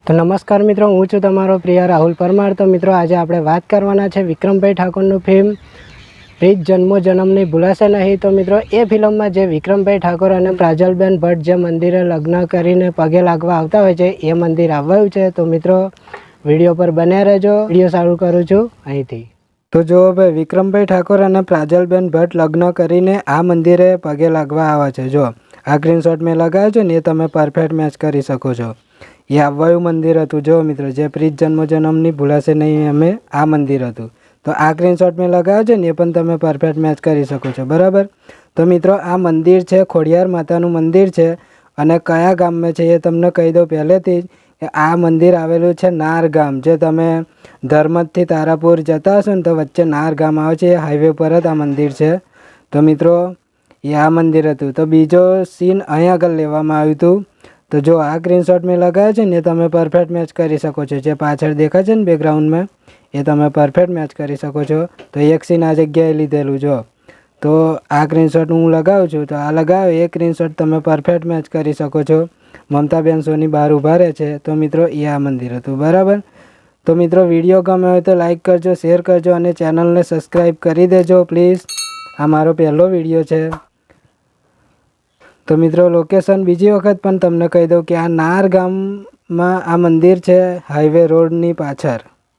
તો નમસ્કાર મિત્રો, હું છું તમારો પ્રિય રાહુલ પરમાર। તો મિત્રો આજે આપણે વાત કરવાના છે વિક્રમભાઈ ઠાકોરનું ફિલ્મ પ્રીત જન્મો જન્મની ભૂલાશે નહીં। તો મિત્રો એ ફિલ્મમાં જે વિક્રમભાઈ ઠાકોર અને પ્રાજલબેન ભટ્ટ જે મંદિરે લગ્ન કરીને પગે લાગવા આવતા હોય છે એ મંદિર આવ્યું છે। તો મિત્રો વિડીયો પર બન્યા રહેજો, વિડીયો ચાલુ કરું છું અહીંથી। તો જુઓ ભાઈ, વિક્રમભાઈ ઠાકોર અને પ્રાજલબેન ભટ્ટ લગ્ન કરીને આ મંદિરે પગે લાગવા આવે છે। જો આ સ્ક્રીનશોટ મેં લગાવ્યો છે ને એ તમે પરફેક્ટ મેચ કરી શકો છો। એ આવવાયું મંદિર હતું જો મિત્રો, જે પ્રીત જન્મો જન્મની ભૂલાશે નહીં અમે આ મંદિર હતું। તો આ સ્ક્રીનશોટ મેં લગાવ્યો છે ને એ પણ તમે પરફેક્ટ મેચ કરી શકો છો, બરાબર। તો મિત્રો આ મંદિર છે ખોડિયાર માતાનું મંદિર છે અને કયા ગામમાં છે એ તમને કહી દઉં પહેલેથી જ કે આ મંદિર આવેલું છે નાર ગામ। જે તમે ધર્મતથી તારાપુર જતા હશો ને તો વચ્ચે નાર ગામ આવે છે, એ હાઈવે પર જ આ મંદિર છે। તો મિત્રો એ આ મંદિર હતું। તો બીજો સીન અહીં આગળ લેવામાં આવ્યું હતું। તો જો આ સ્ક્રીનશોટ મેં લગાવ્યો છે ને એ તમે પરફેક્ટ મેચ કરી શકો છો। જે પાછળ દેખાય છે ને બેકગ્રાઉન્ડમાં એ તમે પરફેક્ટ મેચ કરી શકો છો। તો એક સીન આ જગ્યાએ લીધેલું જો। તો આ સ્ક્રીનશોટ હું લગાવું છું, તો આ લગાવ્યો એ સ્ક્રીનશોટ તમે પરફેક્ટ મેચ કરી શકો છો। મમતાબેન સોની બહાર ઊભા રહે છે। તો મિત્રો એ આ મંદિર હતું, બરાબર। તો મિત્રો વિડીયો ગમે હોય તો લાઈક કરજો, શેર કરજો અને ચેનલને સબસ્ક્રાઈબ કરી દેજો પ્લીઝ। આ મારો પહેલો વિડીયો છે। તો મિત્રો લોકેશન બીજી વખત પણ તમને કહી દઉં કે આ નાર ગામમાં આ મંદિર છે, હાઈવે રોડની પાછળ।